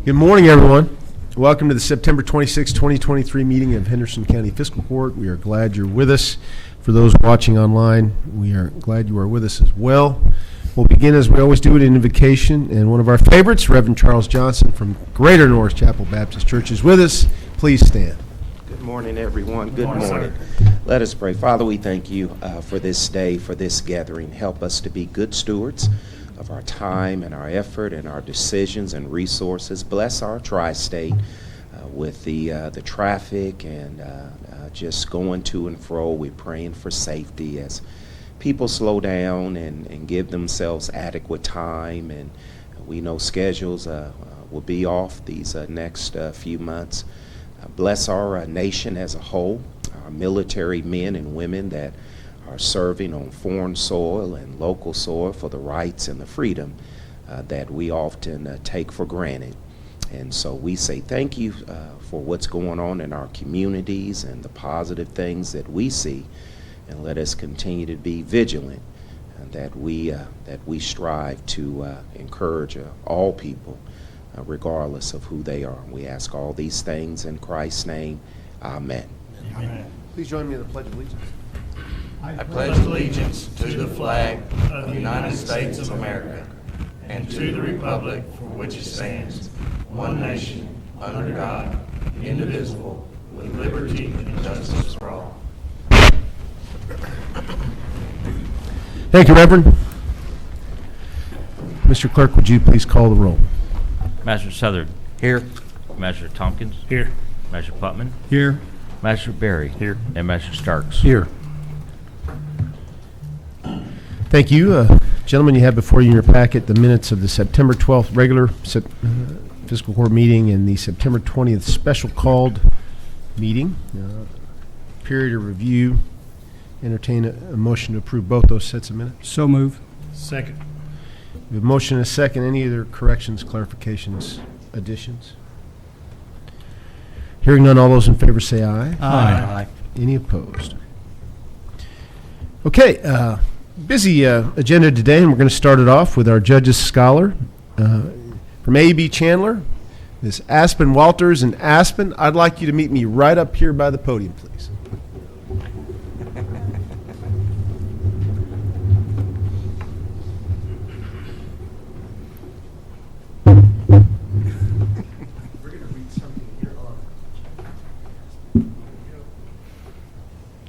Good morning, everyone. Welcome to the September 26, 2023 meeting of Henderson County Fiscal Court. We are glad you're with us. For those watching online, we are glad you are with us as well. We'll begin, as we always do, with an invocation, and one of our favorites, Reverend Charles Johnson from Greater Norris Chapel Baptist Church, is with us. Please stand. Good morning, everyone. Good morning. Let us pray. Father, we thank you for this day, for this gathering. Help us to be good stewards of our time and our effort and our decisions and resources. Bless our tri-state with the traffic and just going to and fro. We're praying for safety as people slow down and give themselves adequate time. And we know schedules will be off these next few months. Bless our nation as a whole, our military men and women that are serving on foreign soil and local soil for the rights and the freedom that we often take for granted. And so we say thank you for what's going on in our communities and the positive things that we see, and let us continue to be vigilant that we strive to encourage all people regardless of who they are. We ask all these things in Christ's name. Amen. Amen. Please join me in the Pledge of Allegiance. I pledge allegiance to the flag of the United States of America and to the republic for which it stands, one nation, under God, indivisible, with liberty and justice for all. Thank you, Reverend. Mr. Clerk, would you please call the roll? Master Southern. Here. Master Tompkins. Here. Master Putman. Here. Master Berry. Here. And Master Starks. Here. Thank you. Gentlemen, you have before you in your packet the minutes of the September 12th regular fiscal court meeting and the September 20th special called meeting. Period of review. Entertain a motion to approve both those sets of minutes. So move. Second. We have a motion and a second. Any other corrections, clarifications, additions? Hearing none, all those in favor say aye. Aye. Any opposed? Okay, busy agenda today, and we're going to start it off with our Judges Scholar from A.B. Chandler, Miss Aspen Walters. And Aspen, I'd like you to meet me right up here by the podium, please.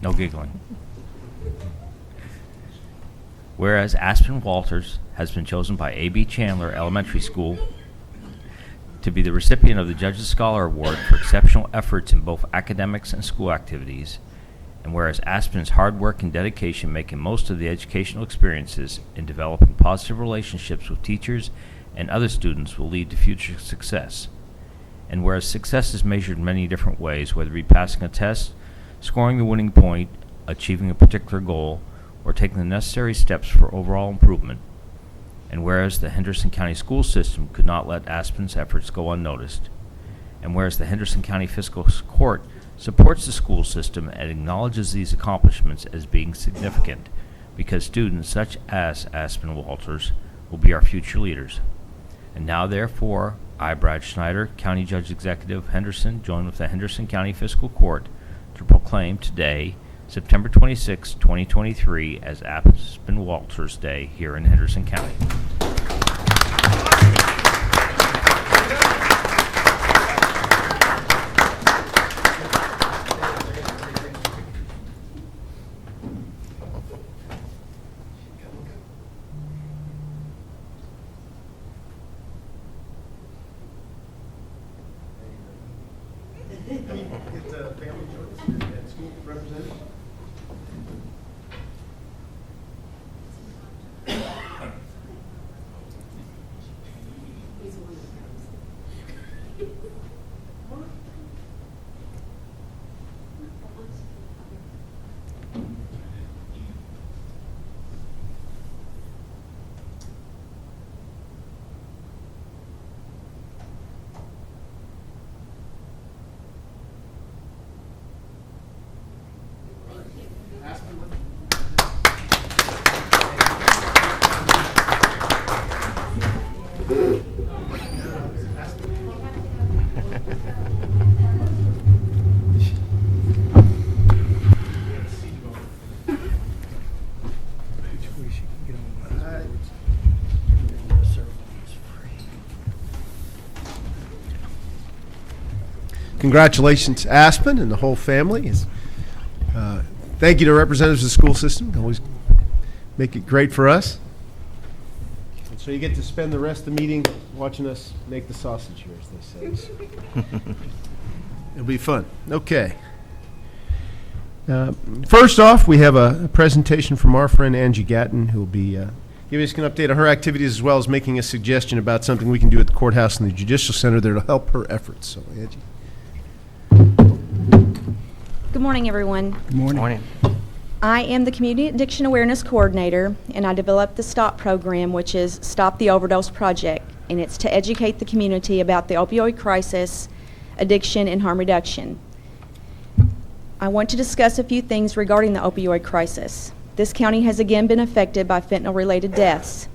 No giggling. Whereas Aspen Walters has been chosen by A.B. Chandler Elementary School to be the recipient of the Judges Scholar Award for exceptional efforts in both academics and school activities, and whereas Aspen's hard work and dedication making most of the educational experiences in developing positive relationships with teachers and other students will lead to future success, and whereas success is measured in many different ways, whether it be passing a test, scoring the winning point, achieving a particular goal, or taking the necessary steps for overall improvement. And whereas the Henderson County school system could not let Aspen's efforts go unnoticed. And whereas the Henderson County Fiscal Court supports the school system and acknowledges these accomplishments as being significant because students such as Aspen Walters will be our future leaders. And now therefore, I, Brad Schneider, County Judge Executive Henderson, join with the Henderson County Fiscal Court to proclaim today, September 26, 2023, as Aspen Walters Day here in Henderson County. congratulations, Aspen and the whole family. Thank you to representatives of the school system. Always make it great for us. And so you get to spend the rest of the meeting watching us make the sausage here, as they say. It'll be fun. Okay. First off, we have a presentation from our friend Angie Gatton, who will be giving us an update on her activities as well as making a suggestion about something we can do at the courthouse and the Judicial Center there to help her efforts. So, Angie. Good morning, everyone. Good morning. I am the Community Addiction Awareness Coordinator, and I developed the STOP program, which is Stop the Overdose Project, and it's to educate the community about the opioid crisis, addiction, and harm reduction. I want to discuss a few things regarding the opioid crisis. This county has again been affected by fentanyl-related deaths.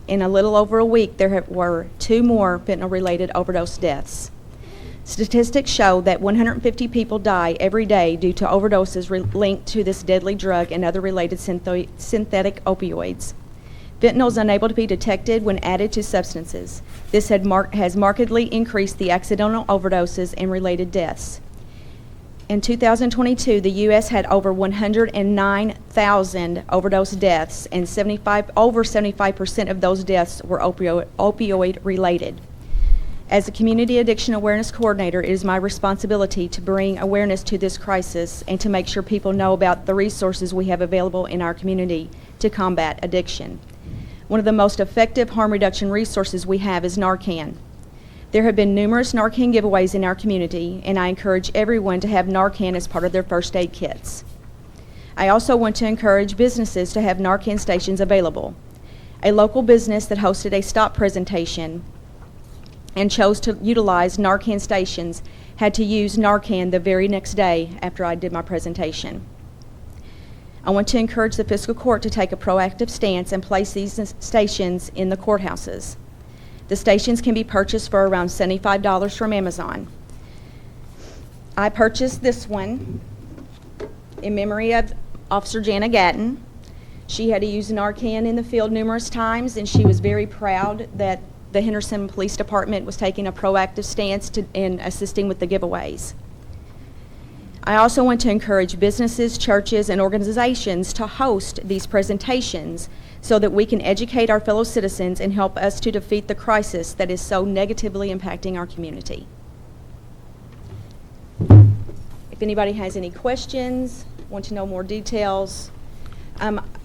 In a little over a week, there were 2 more fentanyl-related overdose deaths. Statistics show that 150 people die every day due to overdoses linked to this deadly drug and other related synthetic opioids. Fentanyl is unable to be detected when added to substances. This has markedly increased the accidental overdoses and related deaths. In 2022, the U.S. had over 109,000 overdose deaths, and over 75% of those deaths were opioid related. As a Community Addiction Awareness Coordinator, it is my responsibility to bring awareness to this crisis and to make sure people know about the resources we have available in our community to combat addiction. One of the most effective harm reduction resources we have is Narcan. There have been numerous Narcan giveaways in our community, and I encourage everyone to have Narcan as part of their first aid kits. I also want to encourage businesses to have Narcan stations available. A local business that hosted a STOP presentation and chose to utilize Narcan stations had to use Narcan the very next day after I did my presentation. I want to encourage the fiscal court to take a proactive stance and place these stations in the courthouses. The stations can be purchased for around $75 from Amazon. I purchased this one in memory of Officer Jana Gatton. She had to use Narcan in the field numerous times, and she was very proud that the Henderson Police Department was taking a proactive stance in assisting with the giveaways. I also want to encourage businesses, churches, and organizations to host these presentations so that we can educate our fellow citizens and help us to defeat the crisis that is so negatively impacting our community. If anybody has any questions, want to know more details,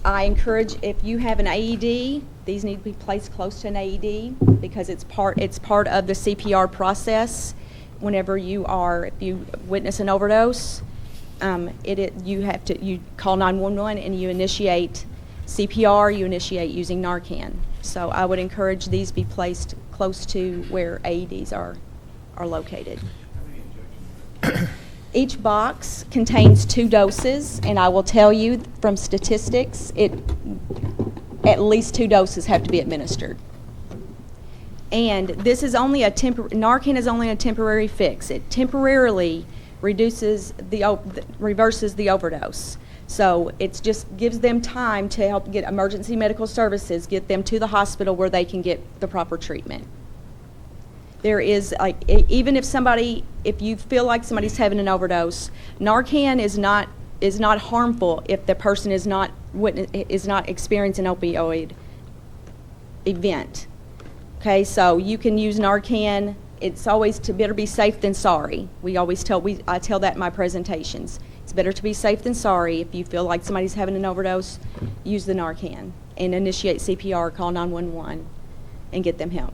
I encourage, if you have an AED, these need to be placed close to an AED because it's part of the CPR process. Whenever if you witness an overdose, you call 911 and you initiate CPR, you initiate using Narcan. So I would encourage these be placed close to where AEDs are located. Each box contains 2 doses, and I will tell you from statistics, at least 2 doses have to be administered. And this is only Narcan is only a temporary fix. It temporarily reverses the overdose. So it just gives them time to help get emergency medical services, get them to the hospital where they can get the proper treatment. There is, even if you feel like somebody's having an overdose, Narcan is not harmful if the person is not experiencing an opioid event. Okay, so you can use Narcan. It's always better be safe than sorry. I tell that in my presentations. It's better to be safe than sorry. If you feel like somebody's having an overdose, use the Narcan and initiate CPR, call 911, and get them help.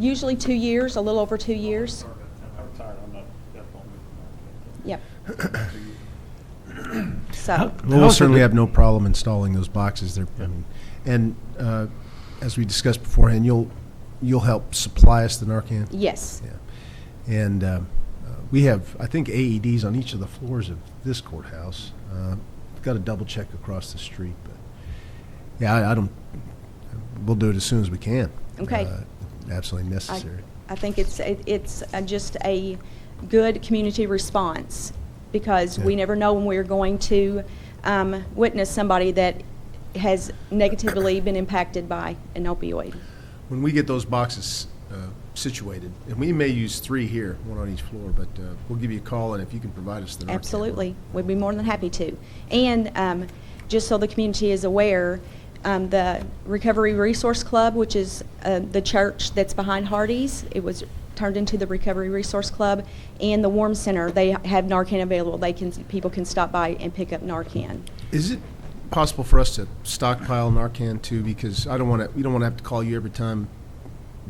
Usually 2 years, a little over 2 years. Yep. So. We'll certainly have no problem installing those boxes there. As we discussed beforehand, you'll help supply us the Narcan? Yes. Yeah. And we have, I think, AEDs on each of the floors of this courthouse. Got to double check across the street, but yeah, we'll do it as soon as we can. Okay. Absolutely necessary. I think it's just a good community response because we never know when we're going to witness somebody that has negatively been impacted by an opioid. When we get those boxes situated. And we may use 3 here, one on each floor, but we'll give you a call, and if you can provide us the Narcan. Absolutely. We'd be more than happy to. And just so the community is aware, the Recovery Resource Club, which is the church that's behind Hardee's, it was turned into the Recovery Resource Club, and the Warm Center, they have Narcan available. People can stop by and pick up Narcan. Is it possible for us to stockpile Narcan too? Because we don't want to have to call you every time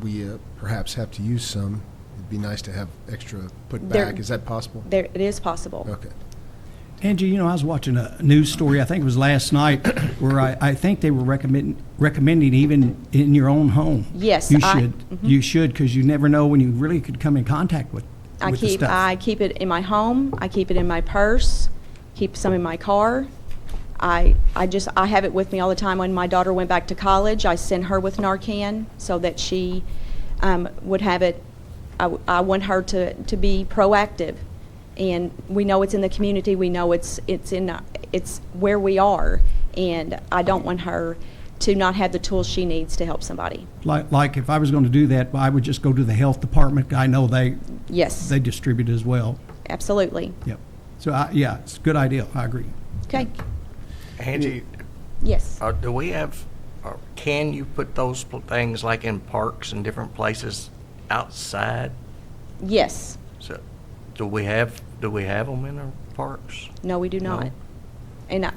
we perhaps have to use some. It'd be nice to have extra put back. Is that possible? It is possible. Okay. Angie, I was watching a news story, I think it was last night, where I think they were recommending even in your own home. Yes, You should, because you never know when you really could come in contact with the stuff. I keep it in my home. I keep it in my purse. Keep some in my car. I have it with me all the time. When my daughter went back to college, I sent her with Narcan so that she would have it. I want her to be proactive. And we know it's in the community. We know it's where we are, and I don't want her to not have the tools she needs to help somebody. Like if I was going to do that, I would just go to the health department. I know they distribute as well. Absolutely. Yep. So yeah, it's a good idea. I agree. Okay. Angie, Yes. do we have, or can you put those things like in parks and different places outside? Yes. So, do we have them in our parks? No, we do not. No? And,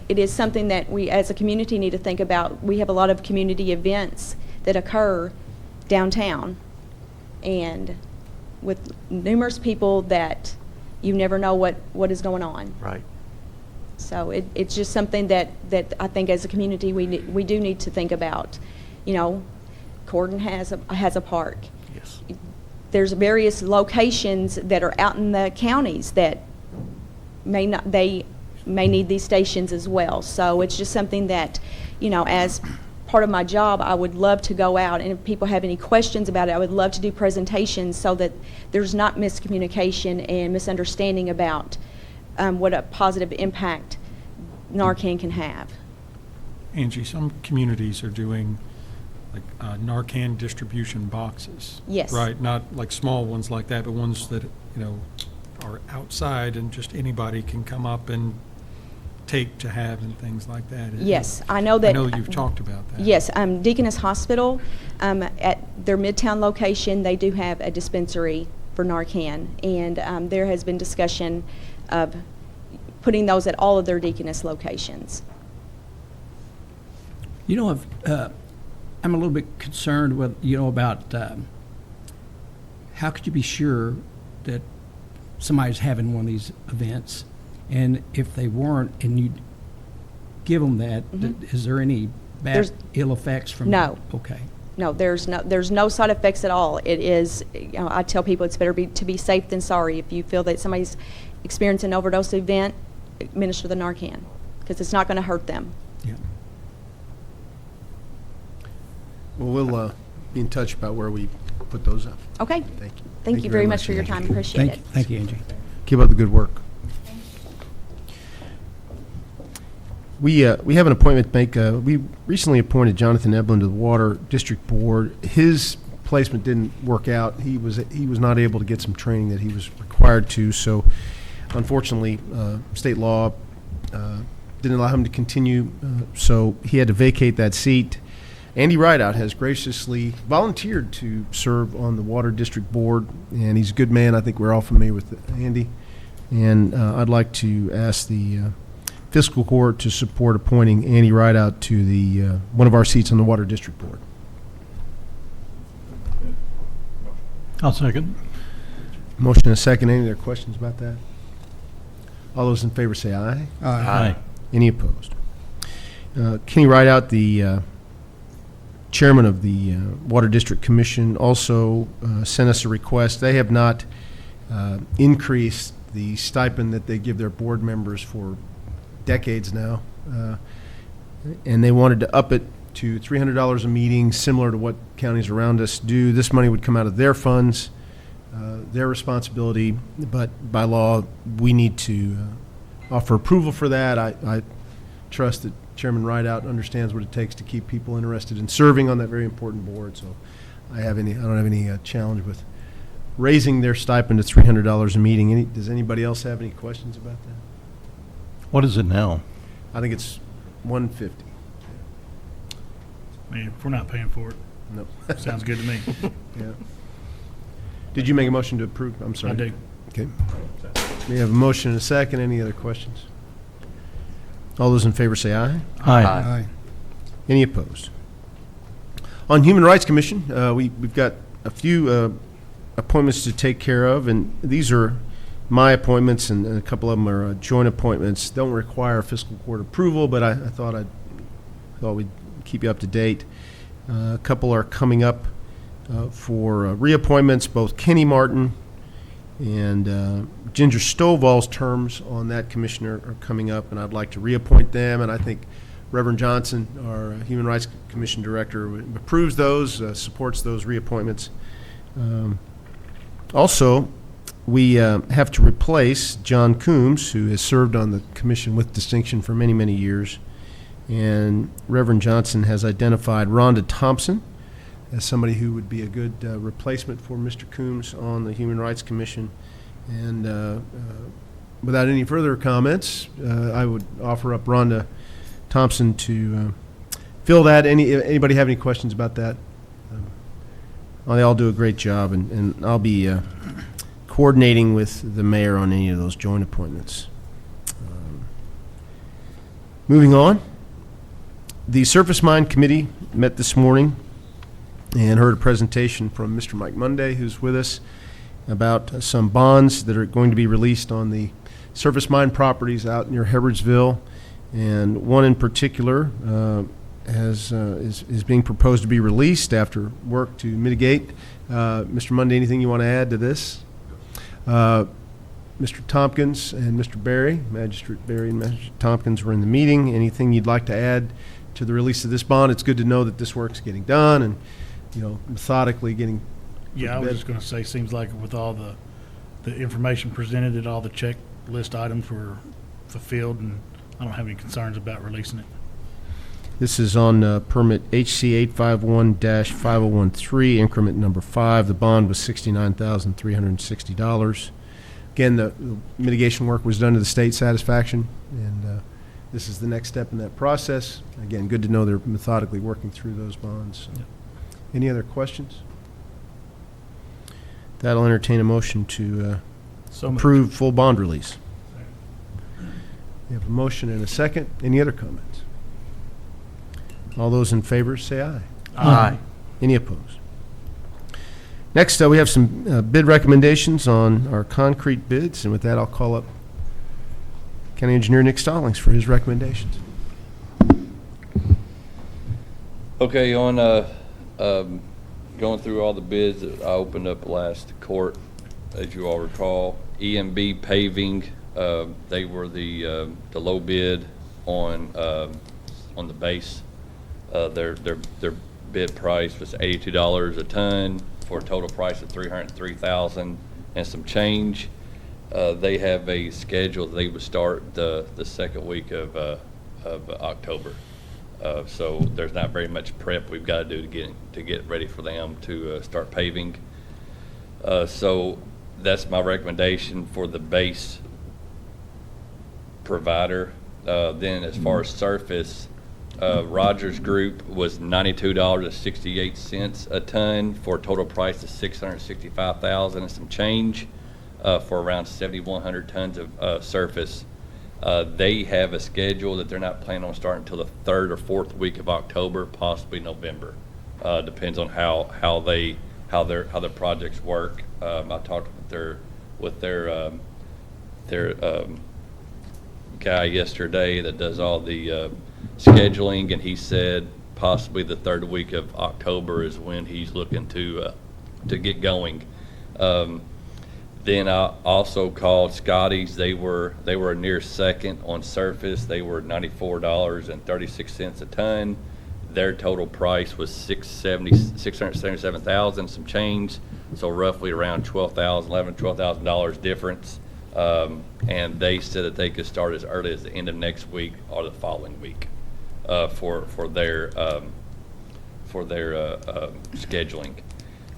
it is something that we as a community need to think about. We have a lot of community events that occur downtown, and with numerous people that you never know what is going on. Right. So it's just something that I think as a community we do need to think about. Corden has a park. Yes. There's various locations that are out in the counties that may need these stations as well. So it's just something that, as part of my job, I would love to go out, and if people have any questions about it, I would love to do presentations so that there's not miscommunication and misunderstanding about what a positive impact Narcan can have. Angie, some communities are doing like Narcan distribution boxes. Yes. Right, not like small ones like that, but ones that, are outside and just anybody can come up and take to have and things like that. Yes, I know that. I know you've talked about that. Yes, Deaconess Hospital, at their Midtown location, they do have a dispensary for Narcan, and there has been discussion of putting those at all of their Deaconess locations. I'm a little bit concerned with, about how could you be sure that somebody's having one of these events, and if they weren't, and you give them that, is there any ill effects from No. that? Okay. No, there's no side effects at all. It is, I tell people it's better to be safe than sorry. If you feel that somebody's experiencing an overdose event, administer the Narcan, because it's not going to hurt them. Yeah. Well, we'll be in touch about where we put those up. Okay. Thank you. Thank you very much for your Angie. time. Appreciate it. Thank you, Angie. Keep up the good work. We have an appointment to make. We recently appointed Jonathan Eblin to the Water District Board. His placement didn't work out. He was not able to get some training that he was required to. So, unfortunately, state law didn't allow him to continue. So he had to vacate that seat. Andy Rideout has graciously volunteered to serve on the Water District Board, and he's a good man. I think we're all familiar with Andy. And I'd like to ask the Fiscal Court to support appointing Andy Rideout to the one of our seats on the Water District Board. I'll second. Motion and a second. Any other questions about that? All those in favor say aye. Aye. Any opposed? Kenny Rideout, the chairman of the Water District Commission, also sent us a request. They have not increased the stipend that they give their board members for decades now, and they wanted to up it to $300 a meeting, similar to what counties around us do. This money would come out of their funds, their responsibility, but by law, we need to offer approval for that. I trust that Chairman Rideout understands what it takes to keep people interested in serving on that very important board, so I don't have any challenge with raising their stipend to $300 a meeting. Does anybody else have any questions about that? What is it now? I think it's $150. I mean, if we're not paying for it, No. sounds good to me. Yeah. Did you make a motion to approve? I'm sorry. I do. Okay. We have a motion and a second. Any other questions? All those in favor say aye. Aye. Any opposed? On Human Rights Commission, we've got a few appointments to take care of, and these are my appointments, and a couple of them are joint appointments. Don't require fiscal court approval, but I thought we'd keep you up to date. A couple are coming up for reappointments. Both Kenny Martin and Ginger Stovall's terms on that commission are coming up, and I'd like to reappoint them. And I think Reverend Johnson, our Human Rights Commission Director, approves those, supports those reappointments. Also, we have to replace John Coombs, who has served on the commission with distinction for many, many years. And Reverend Johnson has identified Rhonda Thompson as somebody who would be a good replacement for Mr. Coombs on the Human Rights Commission. And without any further comments, I would offer up Rhonda Thompson to fill that. Anybody have any questions about that? They all do a great job, and I'll be coordinating with the mayor on any of those joint appointments. Moving on. The Surface Mine Committee met this morning and heard a presentation from Mr. Mike Monday, who's with us, about some bonds that are going to be released on the surface mine properties out near Hebbardsville. And one in particular is being proposed to be released after work to mitigate. Mr. Monday, anything you want to add to this? Mr. Tompkins and Mr. Berry, Magistrate Berry and Magistrate Tompkins were in the meeting. Anything you'd like to add to the release of this bond? It's good to know that this work's getting done and, methodically getting. Yeah, I was just going to say, seems like with all the information presented, that all the checklist items were fulfilled, and I don't have any concerns about releasing it. This is on permit HC 851-5013, increment number 5. The bond was $69,360. Again, the mitigation work was done to the state's satisfaction, and this is the next step in that process. Again, good to know they're methodically working through those bonds. Yep. Any other questions? That'll entertain a motion to So moved. approve full bond release. We have a motion and a second. Any other comments? All those in favor say aye. Aye. Any opposed? Next, we have some bid recommendations on our concrete bids, and with that, I'll call up County Engineer Nick Stallings for his recommendations. Okay, on going through all the bids that I opened up last court, as you all recall, EMB Paving, they were the low bid on the base. Their bid price was $82 a ton for a total price of $303,000 and some change. They have a schedule that they would start the second week of October. So there's not very much prep we've got to do to get ready for them to start paving. So that's my recommendation for the base provider. Then as far as surface, Rogers Group was $92.68 a ton for a total price of $665,000 and some change for around 7,100 tons of surface. They have a schedule that they're not planning on starting until the 3rd or 4th week of October, possibly November. Depends on how their projects work. I talked with their guy yesterday that does all the scheduling, and he said possibly the 3rd week of October is when he's looking to get going. Then I also called Scotty's. They were a near second on surface. They were $94.36 a ton. Their total price was $677,000 some change, so roughly around $12,000 difference. And they said that they could start as early as the end of next week or the following week for their scheduling.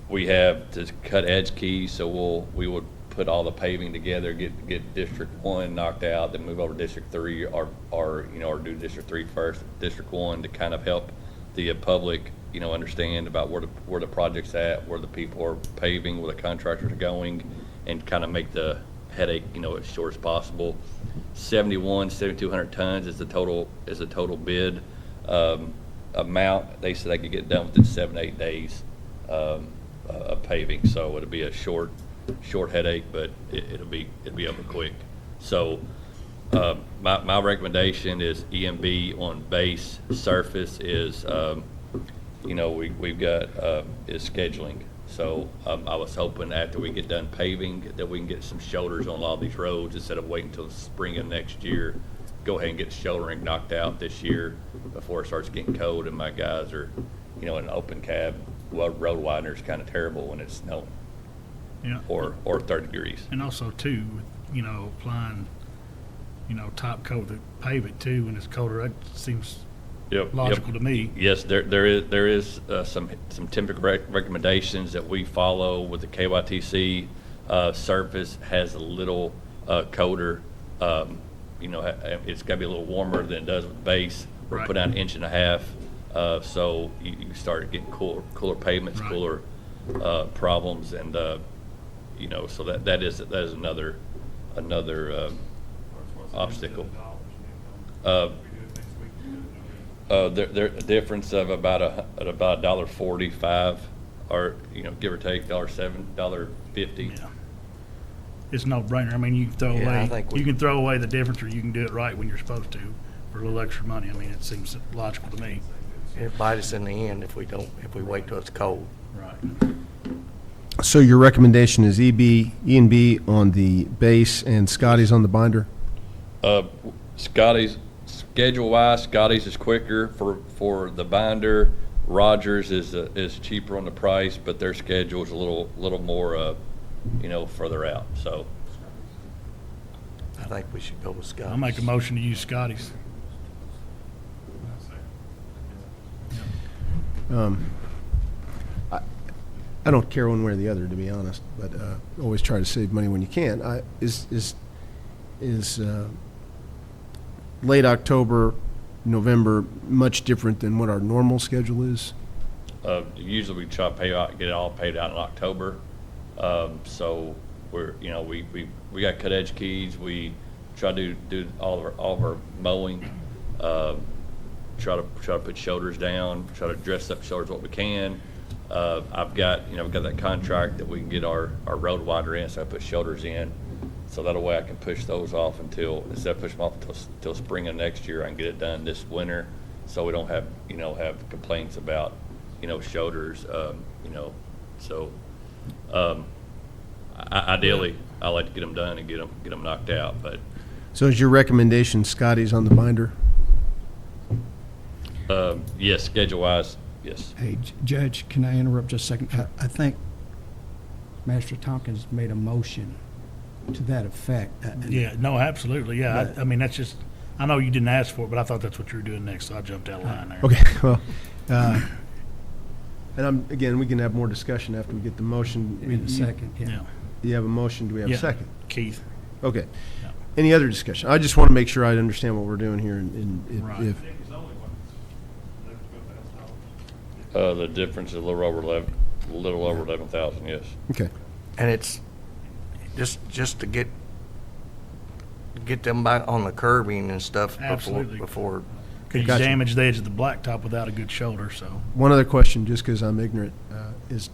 We have to cut edge keys, so we would put all the paving together, get District 1 knocked out, then move over to District 3, or do District 3 first, District 1, to kind of help the public, understand about where the project's at, where the people are paving, where the contractors are going, and kind of make the headache, as short as possible. 7,200 tons is the total bid amount. They said they could get done within 7 to 8 days of paving, so it'll be a short headache, but it'll be over quick. So my recommendation is EMB on base. Surface is we've got is scheduling. So I was hoping after we get done paving that we can get some shoulders on a lot of these roads instead of waiting until the spring of next year. Go ahead and get shouldering knocked out this year before it starts getting cold and my guys are, in an open cab. Well, road widener is kind of terrible when it's snowing. Yeah. Or 30 degrees. And also too, with, applying, top coat to pave it too when it's colder, that seems logical to me. Yes, there is some typical recommendations that we follow with the KYTC. Surface has a little colder. It's got to be a little warmer than it does with base. We're Right. put out 1.5 inches, so you start getting cooler pavements, Right. cooler problems, and so that is another obstacle. There a difference of about $1.45, or give or take $1.07, $1.50. Yeah. It's no brainer. I mean, you can you can throw away the difference, or you can do it right when you're supposed to for a little extra money. I mean, it seems logical to me. It bites us in the end if we wait till it's cold. Right. So your recommendation is E&B on the base and Scotty's on the binder? Scotty's, schedule-wise, Scotty's is quicker for the binder. Rogers is cheaper on the price, but their schedule is a little more, further out. So I think we should go with Scott. I'll make a motion to use Scotty's. I don't care one way or the other, to be honest, but always try to save money when you can. Is late October, November much different than what our normal schedule is? usually we try to get it all paid out in October. So we're, we got cut edge keys. We try to do all of our mowing. Try to put shoulders down. Try to dress up shoulders what we can. I've got that contract that we can get our road wider in, so I put shoulders in. So that way I can push those off instead of pushing them off until spring of next year, I can get it done this winter, so we don't have complaints about shoulders. So ideally I like to get them done and get them knocked out. But So is your recommendation Scotty's on the binder? yes, schedule wise, yes. Hey, Judge, can I interrupt just a second? I think Master Tompkins made a motion to that effect. Yeah, no, absolutely, yeah. But- I mean, that's just, I know you didn't ask for it, but I thought that's what you were doing next, so I jumped out of line there. Okay, well, and again, we can have more discussion after we get the motion. In a second, Yeah, yeah. You have a motion, do we have a Yeah. second? Keith. Okay. Yeah. Any other discussion? I just want to make sure I understand what we're doing here, and Right. if, The difference is a little over 11,000, yes. okay. And it's just to get them back on the curbing and stuff Absolutely. before. Because you Gotcha. damage the edge of the blacktop without a good shoulder, so. One other question, just because I'm ignorant, is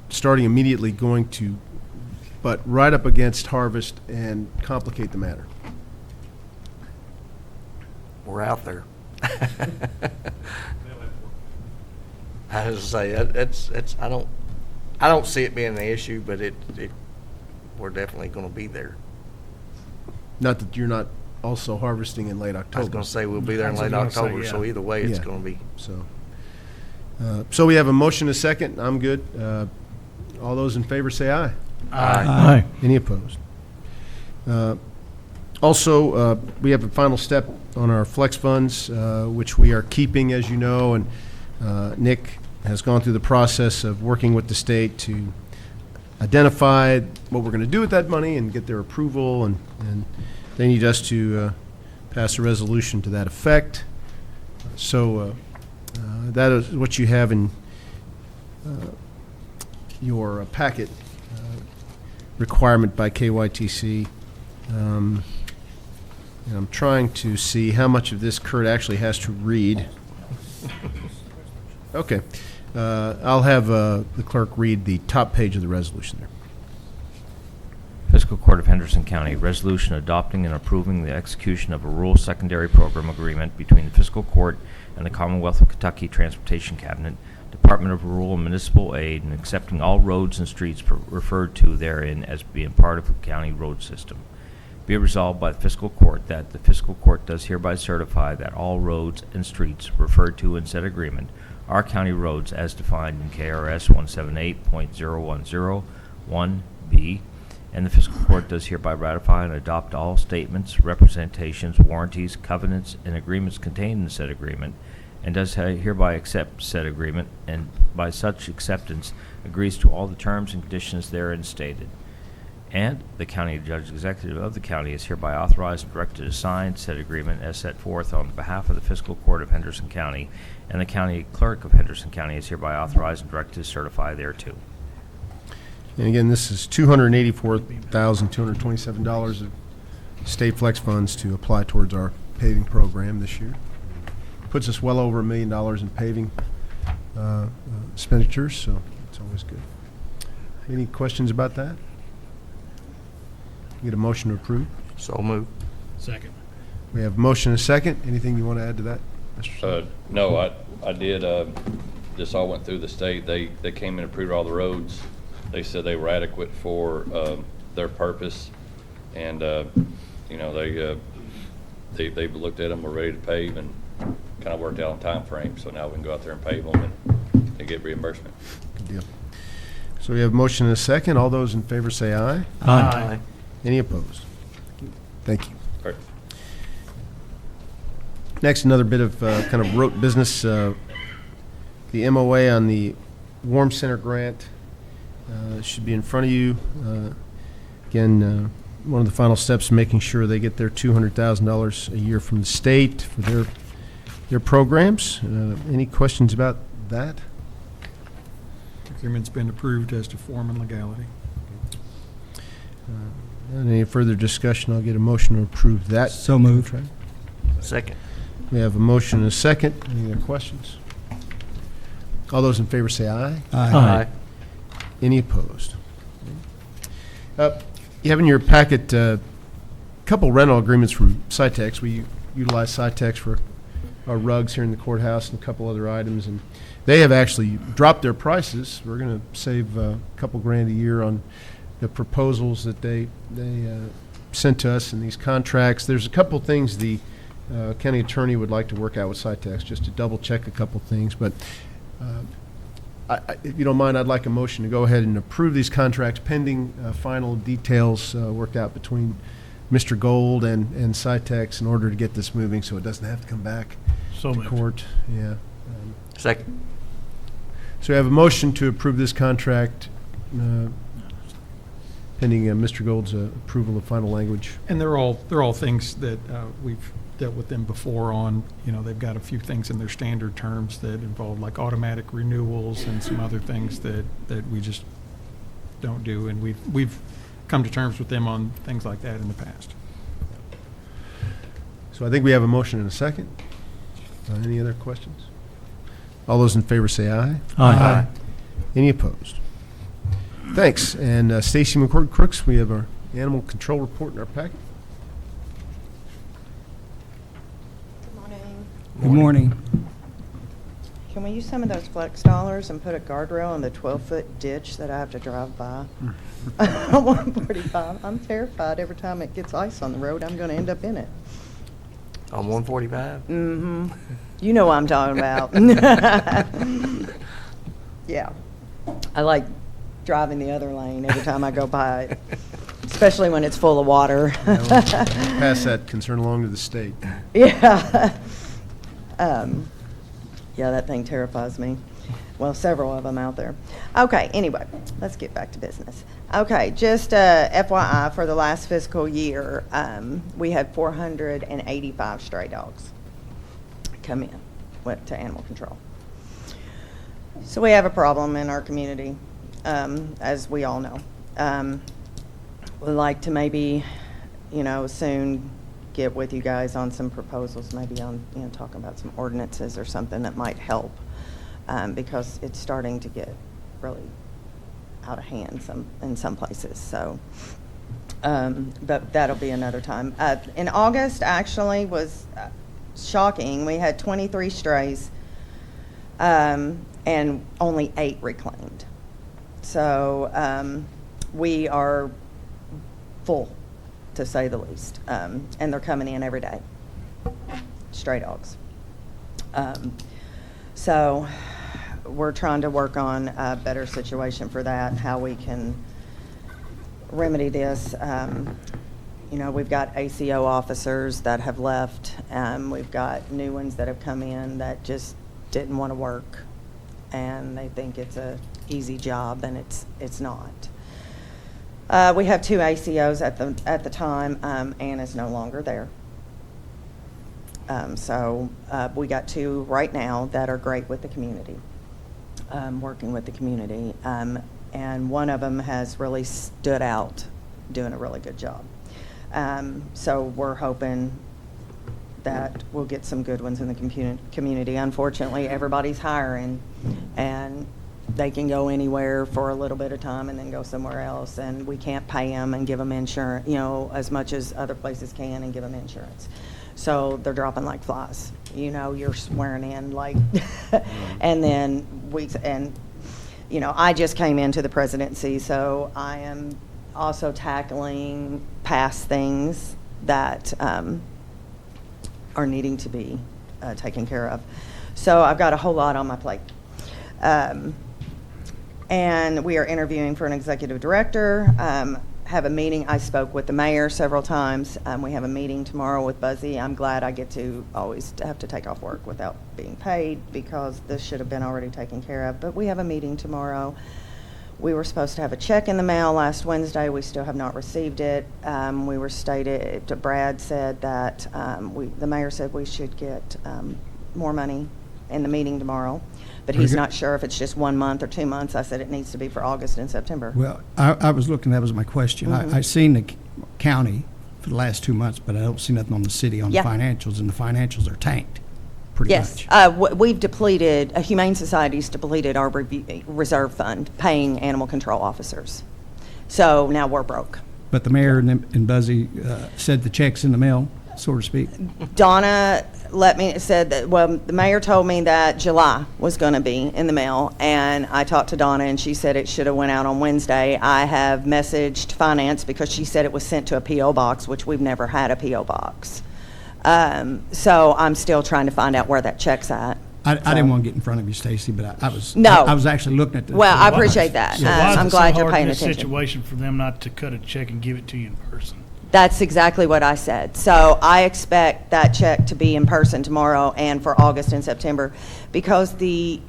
starting immediately going to butt right up against harvest and complicate the matter? We're out there. I was to say it's I don't see it being an issue, but we're definitely going to be there. Not that you're not also harvesting in late I was October. going to say we'll be there in That's what late I was gonna say, October, so yeah. either way, it's Yeah. going to be. So we have a motion, a second. I'm good. All those in favor say aye. Aye. Any opposed? Also, we have a final step on our flex funds, which we are keeping, as you know, and Nick has gone through the process of working with the state to identify what we're going to do with that money and get their approval, and they need us to pass a resolution to that effect. So that is what you have in your packet, requirement by KYTC. And I'm trying to see how much of this Kurt actually has to read. Okay. I'll have the clerk read the top page of the resolution there. Fiscal Court of Henderson County, resolution adopting and approving the execution of a rural secondary program agreement between the Fiscal Court and the Commonwealth of Kentucky Transportation Cabinet, Department of Rural and Municipal Aid, and accepting all roads and streets referred to therein as being part of the county road system. Be it resolved by the Fiscal Court that the Fiscal Court does hereby certify that all roads and streets referred to in said agreement are county roads as defined in KRS 178.0101B, and the Fiscal Court does hereby ratify and adopt all statements, representations, warranties, covenants, and agreements contained in said agreement, and does hereby accept said agreement, and by such acceptance agrees to all the terms and conditions therein stated. And the county judge executive of the county is hereby authorized and directed to sign said agreement as set forth on behalf of the Fiscal Court of Henderson County, and the county clerk of Henderson County is hereby authorized and directed to certify thereto. And again, this is $284,227 of state flex funds to apply towards our paving program this year. Puts us well over $1 million in paving expenditures, so it's always good. Any questions about that? Get a motion to approve? So moved. Second. We have a motion and a second. Anything you want to add to that, Mr. Sutton? No, I did, this all went through the state. They came and approved all the roads. They said they were adequate for their purpose, and, you know, they've looked at them, we're ready to pave, and kind of worked out on time frame. So now we can go out there and pave them and get reimbursement. Good deal. So we have a motion and a second. All those in favor say aye. Aye. Any opposed? Thank you. All right. Next, another bit of kind of rote business. The MOA on the Warm Center grant should be in front of you. Again, one of the final steps is making sure they get their $200,000 a year from the state for their programs. Any questions about that? Agreement's been approved as to form and legality. And any further discussion, I'll get a motion to approve that. So moved. contract. Second. We have a motion and a second. Any other questions? All those in favor say aye. Aye. Any opposed? You have in your packet a couple rental agreements from Cytex. We utilize Cytex for our rugs here in the courthouse and a couple other items, and they have actually dropped their prices. We're going to save a couple grand a year on the proposals that they sent to us in these contracts. There's a couple things the county attorney would like to work out with Cytex, just to double check a couple things. But if you don't mind, I'd like a motion to go ahead and approve these contracts pending final details worked out between Mr. Gold and Cytex in order to get this moving so it doesn't have to come back So to moved. court. Yeah. Second. So we have a motion to approve this contract pending Mr. Gold's approval of final language. And they're all things that we've dealt with them before on, you know, they've got a few things in their standard terms that involve like automatic renewals and some other things that we just don't do. And we've come to terms with them on things like that in the past. So I think we have a motion and a second. Any other questions? All those in favor say aye. Aye. Any opposed? Thanks. And Stacy McCord-Crooks, we have our animal control report in our packet. Good morning. Good morning. Can we use some of those flex dollars and put a guardrail on the 12-foot ditch that I have to drive by? On 145. I'm terrified every time it gets ice on the road, I'm going to end up in it. On 145? Mm-hmm. You know what I'm talking about. Yeah. I like driving the other lane every time I go by it, especially when it's full of water. Pass that concern along to the state. Yeah. Yeah, that thing terrifies me. Well, several of them out there. Okay, anyway, let's get back to business. Okay, just FYI, for the last fiscal year, we had 485 stray dogs come in to animal control. So we have a problem in our community, as we all know. We'd like to maybe, soon get with you guys on some proposals, maybe on, talking about some ordinances or something that might help, because it's starting to get really out of hand in some places. So, but that'll be another time. In August, actually, was shocking. We had 23 strays, and only 8 reclaimed. So we are full, to say the least, and they're coming in every day, stray dogs. So we're trying to work on a better situation for that, how we can remedy this. We've got ACO officers that have left. We've got new ones that have come in that just didn't want to work, and they think it's a easy job, and it's not. We have 2 ACOs at the time. Anna's no longer there. So we got 2 right now that are great with the community, working with the community. And one of them has really stood out, doing a really good job. So we're hoping that we'll get some good ones in the community. Unfortunately, everybody's hiring, and they can go anywhere for a little bit of time and then go somewhere else, and we can't pay them and give them insurance, as much as other places can, and give them insurance. So they're dropping like flies. You're swearing in like, and then I just came into the presidency, so I am also tackling past things that are needing to be taken care of. So I've got a whole lot on my plate. And we are interviewing for an executive director. Have a meeting. I spoke with the mayor several times. We have a meeting tomorrow with Buzzy. I'm glad I get to always have to take off work without being paid, because this should have been already taken care of. But we have a meeting tomorrow. We were supposed to have a check in the mail last Wednesday. We still have not received it. Brad said that the mayor said we should get more money in the meeting tomorrow, but he's not sure if it's just 1 month or 2 months. I said it needs to be for August and September. Well, I was looking, that was my question. Mhm. I seen the county for the last 2 months, but I don't see nothing on the city on Yeah. the financials, and the financials are tanked pretty Yes, much. we've depleted, Humane Society's depleted our reserve fund, paying animal control officers. So now we're broke. But the mayor and Buzzy said the check's in the mail, so to speak. Donna said that, well, the mayor told me that July was going to be in the mail, and I talked to Donna, and she said it should have went out on Wednesday. I have messaged finance because she said it was sent to a P.O. box, which we've never had a P.O. box. So I'm still trying to find out where that check's at. I didn't want to get in front of you, Stacy, but I was No. I was actually looking at the. Well, I appreciate that. So why is I'm it glad so you're hard paying in this attention. situation for them not to cut a check and give it to you in person? That's exactly what I said. So I expect that check to be in person tomorrow and for August and September, because he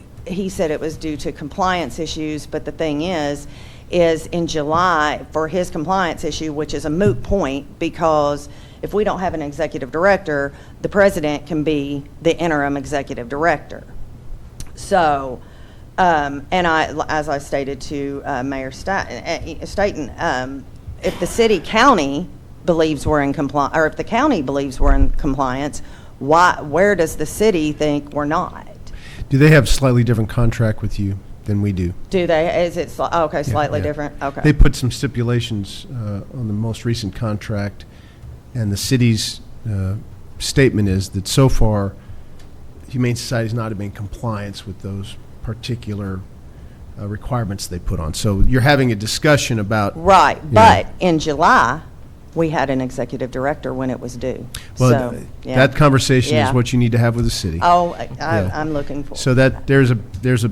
said it was due to compliance issues, but the thing is in July, for his compliance issue, which is a moot point, because if we don't have an executive director, the president can be the interim executive director. So, and as I stated to Mayor Staten, if the county believes we're in compliance, or if the county believes we're in compliance, where does the city think we're not? Do they have slightly different contract with you than we do? Do they? Is it slightly Yeah. different? Okay. They put some stipulations on the most recent contract, and the city's statement is that so far, Humane Society's not been in compliance with those particular requirements they put on. So you're having a discussion about. Right, Yeah. but in July, we had an executive director when it was due. Well, So, yeah. that conversation Yeah. is what you need to have with the city. Oh, Yeah. I'm looking for. So that there's a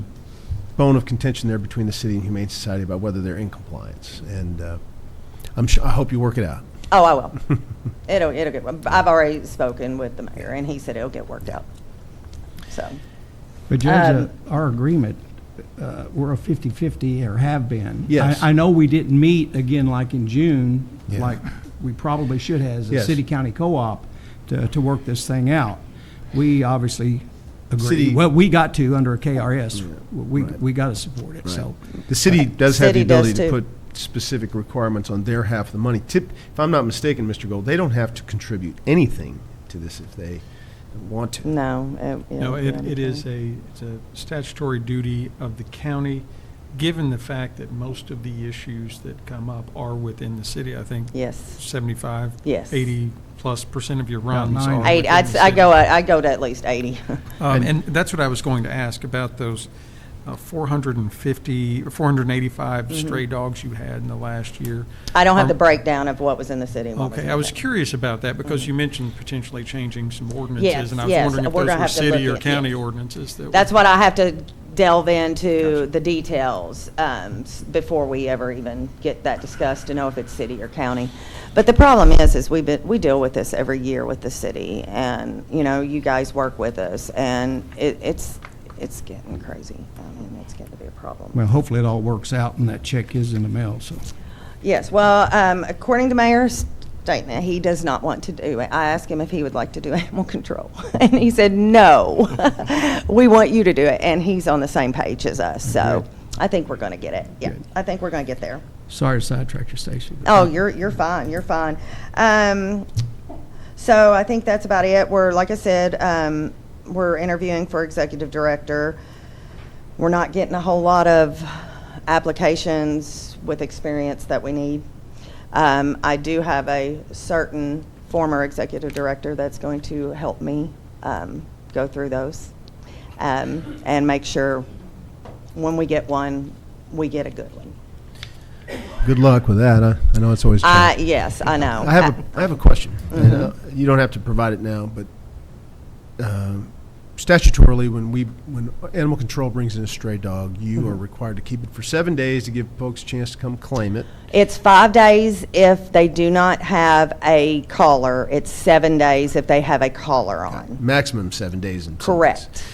bone of contention there between the city and Humane Society about whether they're in compliance, and I hope you work it out. Oh, I will. It'll get, I've already spoken with the mayor, and he said it'll get worked out. So, But Judge, our agreement, we're a 50/50 or have been. Yes. I know we didn't meet again like in June, Yeah. like we probably should have as a Yes. city-county co-op to work this thing out. We obviously agree. City- Well, we got to under a KRS. Right. We got to support it, so. The city does have the City does ability to too. put specific requirements on their half of the money. If I'm not mistaken, Mr. Gold, they don't have to contribute anything to this if they want to. No. No, it is it's a statutory duty of the county, given the fact that most of the issues that come up are within the city. I think Yes. 75, Yes. 80+% of your About runs 90. are Eight, within I'd, the I city. go to at least 80. And that's what I was going to ask about those 450, or 485 stray dogs you had in the last year. I don't have the Um, breakdown of what was in the city and what was Okay, in I was the- curious about that because you mentioned potentially changing some ordinances. And I was yes, wondering if we're those gonna were have to city look or at- county yes. ordinances that That's were- what I have to delve into the details before we ever even get that discussed to know if it's city or county. But the problem is we deal with this every year with the city, and you guys work with us, and it's getting crazy. I mean, it's going to be a problem. Well, hopefully it all works out and that check is in the mail, so. Yes, well, according to Mayor's statement, he does not want to do it. I asked him if he would like to do animal control, and he said, no, we want you to do it, and he's on the same page as us, so I think we're going to get it. Yeah, Good. I think we're going to get there. Sorry to sidetrack you, Stacy. but- Oh, you're fine, you're fine. So I think that's about it. Like I said, we're interviewing for executive director. We're not getting a whole lot of applications with experience that we need. I do have a certain former executive director that's going to help me go through those and make sure when we get one, we get a good one. Good luck with that. I know it's always tough. Yes, I know. I have a question. And, you don't have to provide it now, but statutorily, when animal control brings in a stray dog, you are required to keep it for 7 days to give folks a chance to come claim it. It's 5 days if they do not have a collar. It's 7 days if they have a collar on. Maximum 7 days. In some Correct. cases.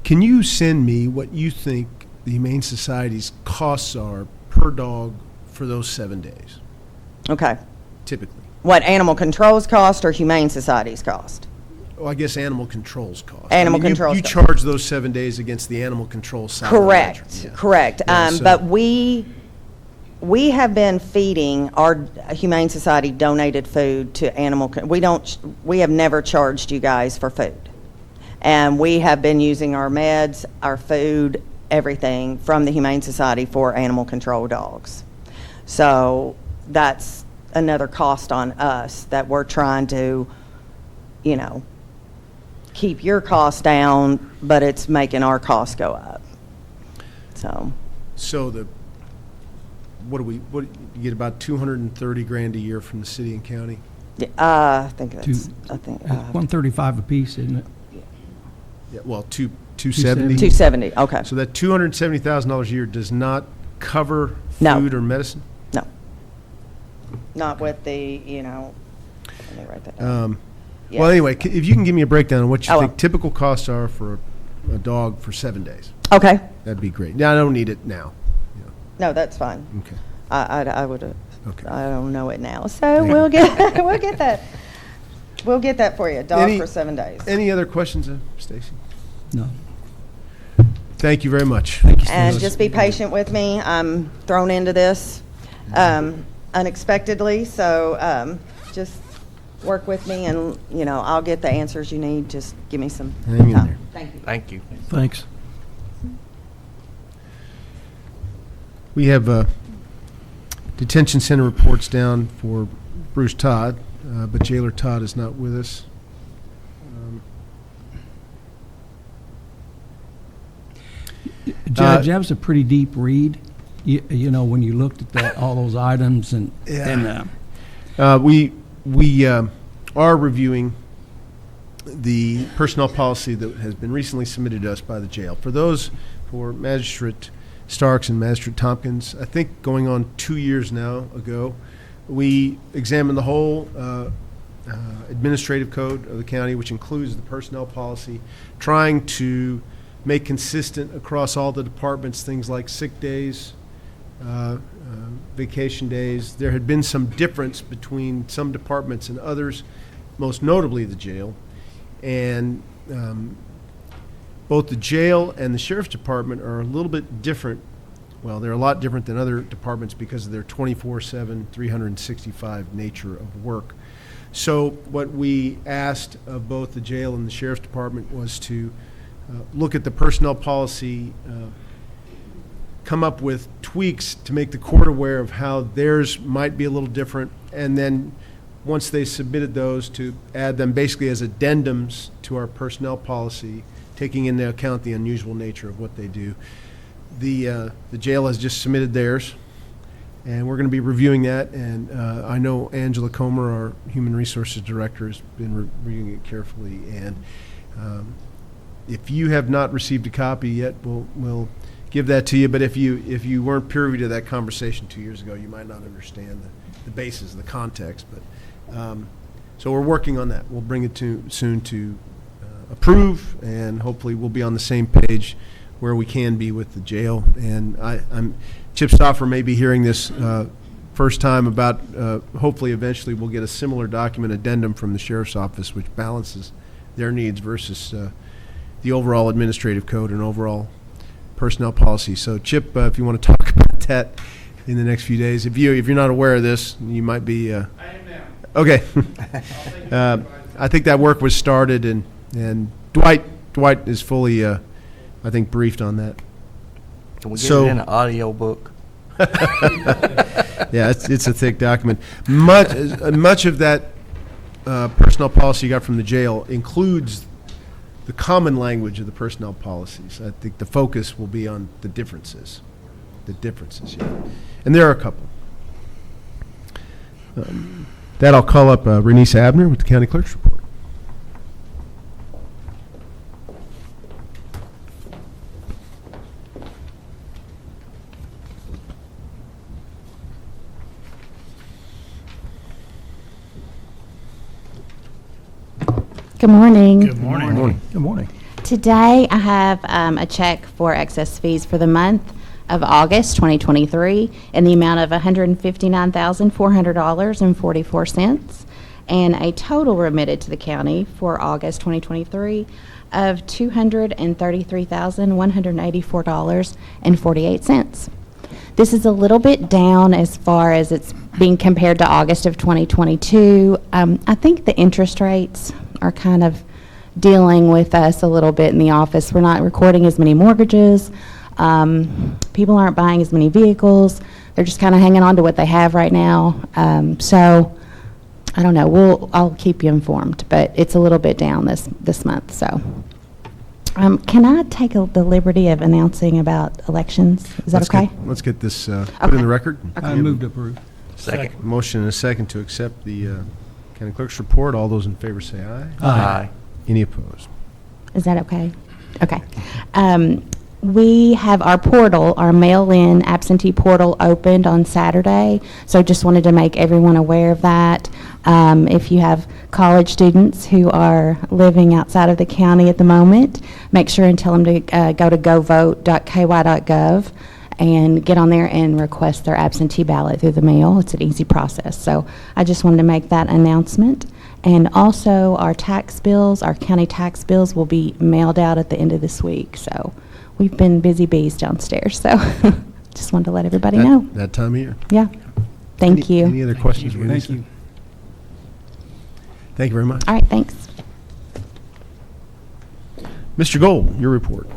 Can you send me what you think the Humane Society's costs are per dog for those 7 days, Okay. typically? What animal control's cost or Humane Society's cost? Well, I guess animal control's cost. Animal you control's cost. charge those 7 days against the animal control side. of the ledger. Correct, Yeah. correct. Yeah, so- But we have been feeding our Humane Society donated food to we have never charged you guys for food. And we have been using our meds, our food, everything from the Humane Society for animal control dogs. So that's another cost on us that we're trying to, keep your costs down, but it's making our costs go up. So, So you get about 230 grand a year from the city and county? I think that's, It's 135 apiece, isn't it? Yeah, well, 270? 270, okay. So that $270,000 a year does not cover No. food or medicine? No. Not with the, let me write that down. Well, Yes. anyway, if you can give me a breakdown on what you I think will. typical costs are for a dog for 7 days, Okay, that'd be great. Now, I don't need it now. no, that's fine. Okay. I would, Okay. I don't know it now, so Thank we'll get, we'll get that. We'll get that for you, dog Any- for 7 days. Any other questions, Stacy? No. Thank you very much. Thank you, And Stacy. just be patient with me. I'm thrown into this unexpectedly, so just work with me and, I'll get the answers you need. Just give me some Hang in time. there. Thank you. Thank you. Thanks. We have detention center reports down for Bruce Todd, but Jailer Todd is not with us. Judge, that was a pretty deep read, when you looked at all those items and, Yeah. and We are reviewing the personnel policy that has been recently submitted to us by the jail. For Magistrate Starks and Magistrate Tompkins, I think going on 2 years now ago, we examined the whole administrative code of the county, which includes the personnel policy, trying to make consistent across all the departments things like sick days, vacation days. There had been some difference between some departments and others, most notably the jail. And both the jail and the sheriff's department are a little bit different. Well, they're a lot different than other departments because of their 24/7, 365 nature of work. So what we asked of both the jail and the sheriff's department was to look at the personnel policy, come up with tweaks to make the court aware of how theirs might be a little different, and then once they submitted those, to add them basically as addendums to our personnel policy, taking into account the unusual nature of what they do. The jail has just submitted theirs, and we're going to be reviewing that. And I know Angela Comer, our Human Resources Director, has been reviewing it carefully. And if you have not received a copy yet, we'll give that to you. But if you weren't privy to that conversation 2 years ago, you might not understand the basis, the context. But so we're working on that. We'll bring it soon to approve, and hopefully we'll be on the same page where we can be with the jail. And Chip Stoffer may be hearing this first time about, hopefully eventually we'll get a similar document addendum from the sheriff's office which balances their needs versus the overall administrative code and overall personnel policy. So Chip, if you want to talk about that in the next few days, if you're not aware of this, you might be. I am now. Okay. I think that work was started, and Dwight is fully, I think, briefed on that. Can we get it in an audio book? Yeah, it's a thick document. Much of that personnel policy you got from the jail includes the common language of the personnel policies. I think the focus will be on the differences. Yeah. And there are a couple. That I'll call up Renise Abner with the County Clerk's report. Good morning. Good morning. Good morning. Good morning. Today I have a check for excess fees for the month of August 2023 in the amount of $159,400.44 and a total remitted to the county for August 2023 of $233,184.48. This is a little bit down as far as it's being compared to August of 2022. I think the interest rates are kind of dealing with us a little bit in the office. We're not recording as many mortgages. People aren't buying as many vehicles. They're just kind of hanging on to what they have right now. So I don't know. I'll keep you informed, but it's a little bit down this month. So can I take the liberty of announcing about elections? Is that okay? Let's get this put in the record. I move to approve. Second. Motion and a second to accept the County Clerk's report. All those in favor say aye. Aye. Any opposed? Is that okay? Okay. We have our portal, our mail-in absentee portal opened on Saturday, so just wanted to make everyone aware of that. If you have college students who are living outside of the county at the moment, make sure and tell them to go to govote.ky.gov and get on there and request their absentee ballot through the mail. It's an easy process. So I just wanted to make that announcement. And also our tax bills, our county tax bills will be mailed out at the end of this week. So we've been busy bees downstairs. So just wanted to let everybody know. That time of year. Yeah. Thank you. Any other questions? Thank you. Thank you very much. All right, thanks. Mr. Gold, your report.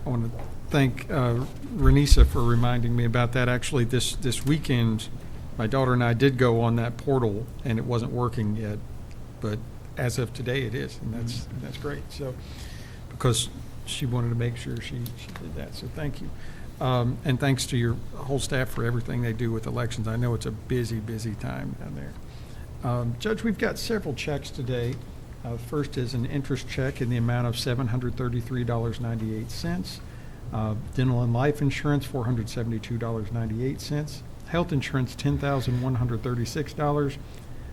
I want to thank Renisa for reminding me about that. Actually, this weekend, my daughter and I did go on that portal, and it wasn't working yet, but as of today, it is, and that's great. So, because she wanted to make sure she did that, so thank you. And thanks to your whole staff for everything they do with elections. I know it's a busy time down there. Judge, we've got several checks today. First is an interest check in the amount of $733.98. Dental and life insurance, $472.98. Health insurance, $10,136.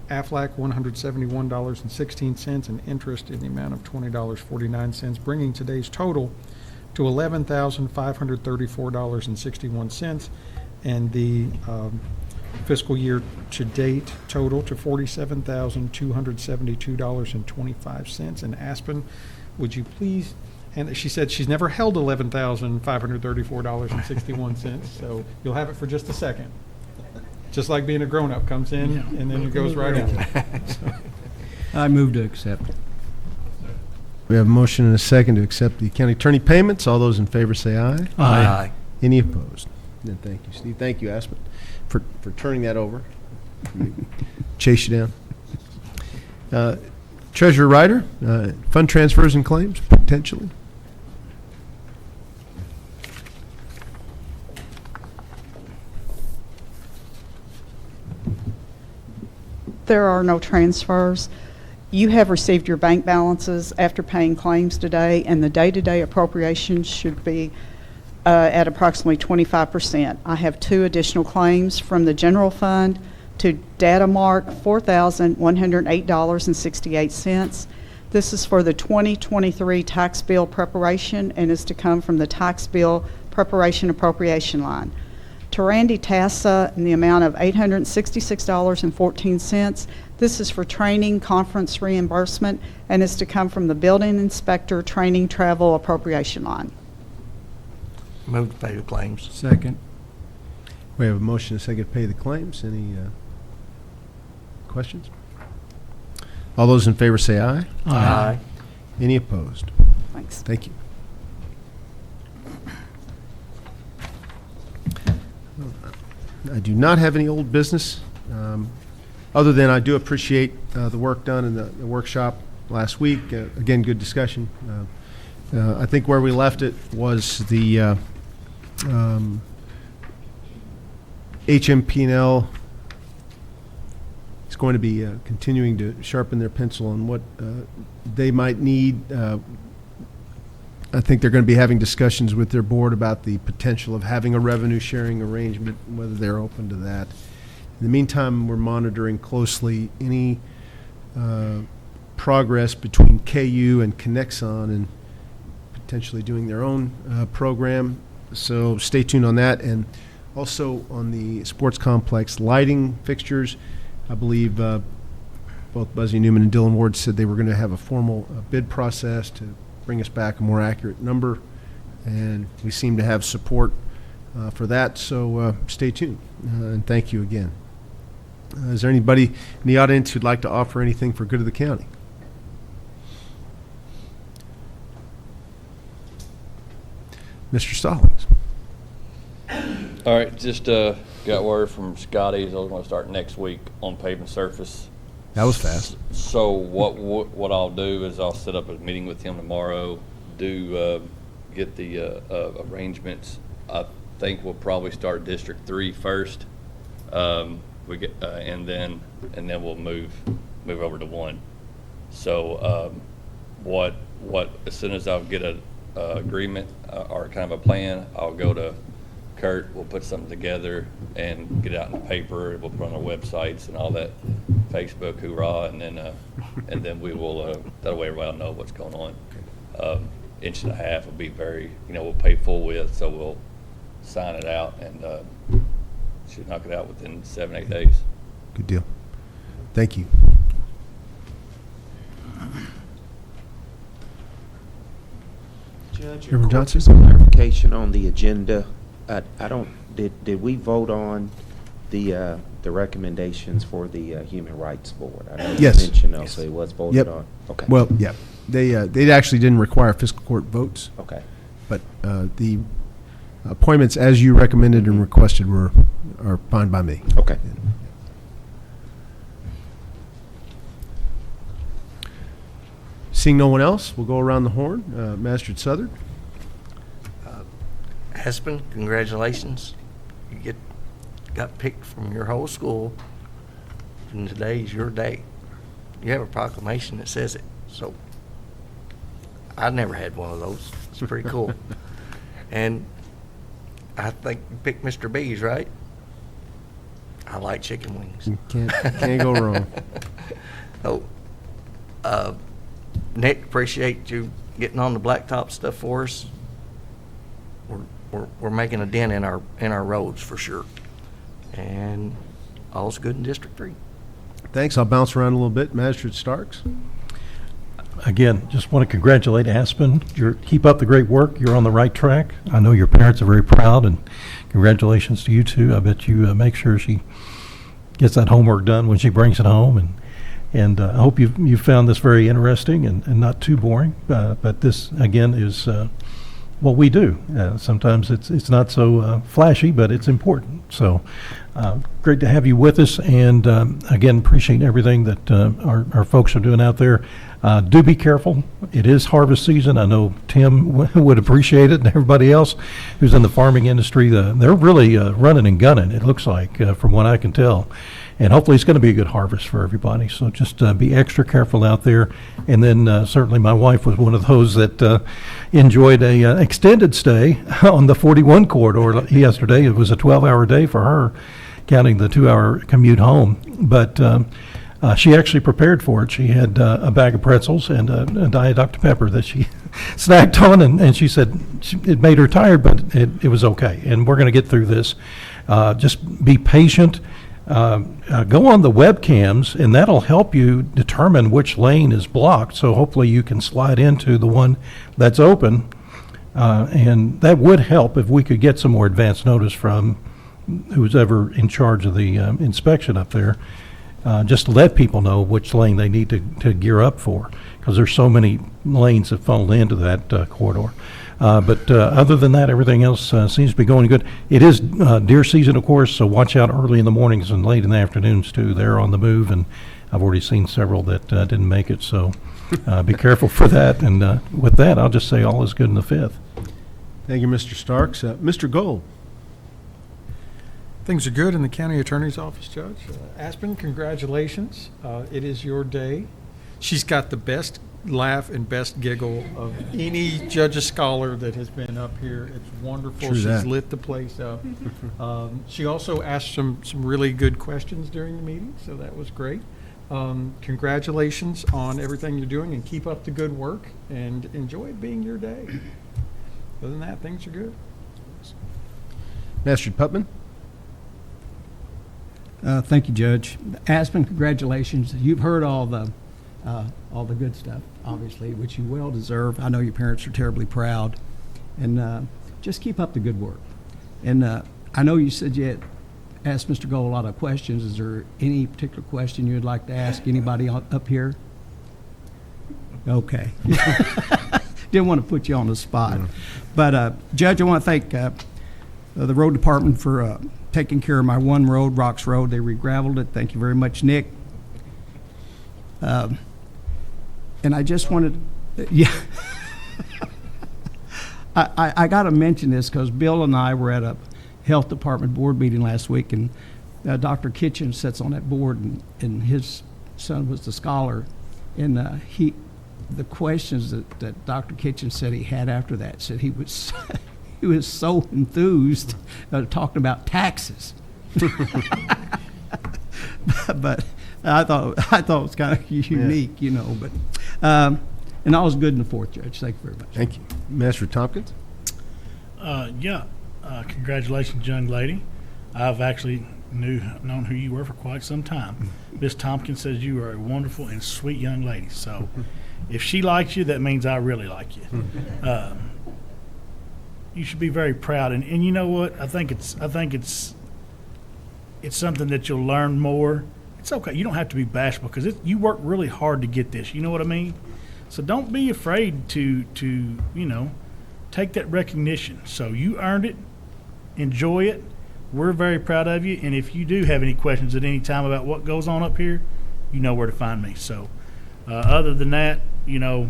Aflac $171.16, and interest in the amount of $20.49, bringing today's total to $11,534.61, and the fiscal year to date total to $47,272.25. And Aspen, would you please? And she said she's never held $11,534.61, so you'll have it for just a second. Just like being a grown-up, comes in and then it goes right in. I move to accept. We have a motion and a second to accept the county attorney payments. All those in favor say aye. Aye. Any opposed? Then thank you, Steve. Thank you, Aspen, for turning that over. Chase you down. Treasurer Ryder, fund transfers and claims, potentially. There are no transfers. You have received your bank balances after paying claims today, and the day-to-day appropriations should be at approximately 25%. I have 2 additional claims from the general fund to Datamark, $4,108.68. This is for the 2023 tax bill preparation and is to come from the tax bill preparation appropriation line. To Randy Tassa in the amount of $866.14. This is for training conference reimbursement and is to come from the building inspector training travel appropriation line. Move to pay the claims. Second. We have a motion and a second to pay the claims. Any questions? All those in favor say aye. Aye. Any opposed? Thanks. Thank you. I do not have any old business, other than I do appreciate the work done in the workshop last week. Again, good discussion. I think where we left it was the HMP&L is going to be continuing to sharpen their pencil on what they might need. I think they're going to be having discussions with their board about the potential of having a revenue sharing arrangement, whether they're open to that. In the meantime, we're monitoring closely any progress between KU and Connexon and potentially doing their own program. So stay tuned on that. And also on the sports complex lighting fixtures, I believe both Buzzy Newman and Dylan Ward said they were going to have a formal bid process to bring us back a more accurate number, and we seem to have support for that, so stay tuned, and thank you again. Is there anybody in the audience who'd like to offer anything for good of the county? Mr. Stallings. All right, just got word from Scotty. I was going to start next week on paving surface. That was fast. So what I'll do is I'll set up a meeting with him tomorrow, get the arrangements. I think we'll probably start District 3 first. And then we'll move over to 1. So as soon as I'll get a agreement or kind of a plan, I'll go to Kurt. We'll put something together and get it out in the paper. We'll put on our websites and all that, Facebook, hoorah, and then we will. That way, everybody will know what's going on. Inch and a half will be very, we'll pay full width, so we'll sign it out and should knock it out within 7-8 days. Good deal. Thank you. Judge, Reverend Johnson? just a clarification on the agenda. Did we vote on the recommendations for the Human Rights Board? I know you Yes. mentioned those, so it was voted Yep. on. Okay. Well, yeah, they actually didn't require fiscal court votes, Okay. but the appointments as you recommended and requested are fine by me. Okay. Seeing no one else, we'll go around the horn. Master Southern. Aspen, congratulations. You got picked from your whole school, and today's your day. You have a proclamation that says it. So I never had one of those. It's pretty cool. And I think you picked Mr. B's, right? I like chicken wings. You can't go wrong. So, Nick, appreciate you getting on the blacktop stuff for us. We're making a dent in our roads for sure. And all's good in District 3. Thanks. I'll bounce around a little bit. Magistrate Starks. Again, just want to congratulate Aspen. Keep up the great work. You're on the right track. I know your parents are very proud, and congratulations to you too. I bet you make sure she gets that homework done when she brings it home, and I hope you found this very interesting and not too boring. But this again is what we do. Sometimes it's not so flashy, but it's important. So great to have you with us, and again, appreciate everything that our folks are doing out there. Do be careful. It is harvest season. I know Tim would appreciate it, and everybody else who's in the farming industry. They're really running and gunning, it looks like, from what I can tell. And hopefully it's going to be a good harvest for everybody. So just be extra careful out there. And then certainly my wife was one of those that enjoyed a extended stay on the 41 corridor yesterday. It was a 12-hour day for her, counting the 2-hour commute home. But she actually prepared for it. She had a bag of pretzels and a Diet Dr. Pepper that she snacked on, and she said it made her tired, but it was okay. And we're going to get through this. Just be patient. Go on the webcams, and that'll help you determine which lane is blocked. So hopefully you can slide into the one that's open, and that would help if we could get some more advance notice from who's ever in charge of the inspection up there. Just to let people know which lane they need to gear up for, because there's so many lanes that funnel into that corridor. But other than that, everything else seems to be going good. It is deer season, of course, so watch out early in the mornings and late in the afternoons, too. They're on the move, and I've already seen several that didn't make it, so be careful for that. And with that, I'll just say all is good in the 5th. Thank you, Mr. Starks. Mr. Gold. Things are good in the county attorney's office, Judge. Aspen, congratulations. It is your day. She's got the best laugh and best giggle of any judge scholar that has been up here. It's wonderful. True She's that. lit the place up. She also asked some really good questions during the meeting, so that was great. Congratulations on everything you're doing, and keep up the good work, and enjoy it being your day. Other than that, things are good. Master Putman. Thank you, Judge. Aspen, congratulations. You've heard all the good stuff, obviously, which you well deserve. I know your parents are terribly proud, and just keep up the good work. And I know you said you had asked Mr. Gold a lot of questions. Is there any particular question you'd like to ask anybody up here? Okay. Didn't want to put you on the spot. But, Judge, I want to thank the road department for taking care of my one road, Rocks Road. They re-gravelled it. Thank you very much, Nick. And I just wanted, yeah. I got to mention this because Bill and I were at a health department board meeting last week, and Dr. Kitchen sits on that board, and his son was the scholar. And the questions that Dr. Kitchen said he had after that, said he was he was so enthused talking about taxes. But I thought it was kind of unique, you know. But and all was good in the 4th, Judge. Thank you very much. Thank you. Master Tompkins. Congratulations, young lady. I've actually known who you were for quite some time. Miss Tompkins says you are a wonderful and sweet young lady. So if she likes you, that means I really like you. You should be very proud. And you know what? I think it's something that you'll learn more. It's okay. You don't have to be bashful because you worked really hard to get this. You know what I mean? So don't be afraid to take that recognition. So you earned it. Enjoy it. We're very proud of you. And if you do have any questions at any time about what goes on up here, you know where to find me. So other than that, a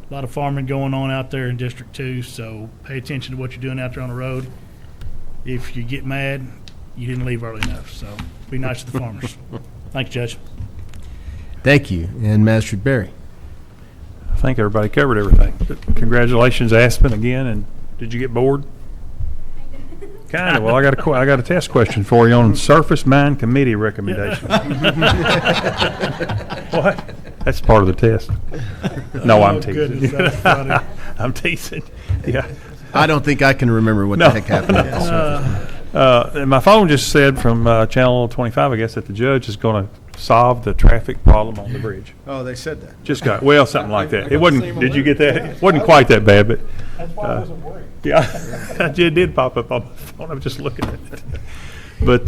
lot of farming going on out there in District 2, so pay attention to what you're doing out there on the road. If you get mad, you didn't leave early enough, so be nice to the farmers. Thanks, Judge. Thank you. And Master Berry. I think everybody covered everything. But congratulations, Aspen, again. And did you get bored? Kind of. Well, I got a test question for you on Surface Mine Committee recommendations. What? That's part of the test. No, I'm teasing. Goodness, that's funny. I'm teasing. Yeah. I don't think I can remember what the heck happened. at the surface. And my phone just said from Channel 25, I guess, that the judge is going to solve the traffic problem on the bridge. Oh, they said that. Just got, well, something like that. It wasn't, did you get that? It wasn't quite that bad, but. That's why I wasn't worried. Yeah, it did pop up on my phone. I was just looking at it. But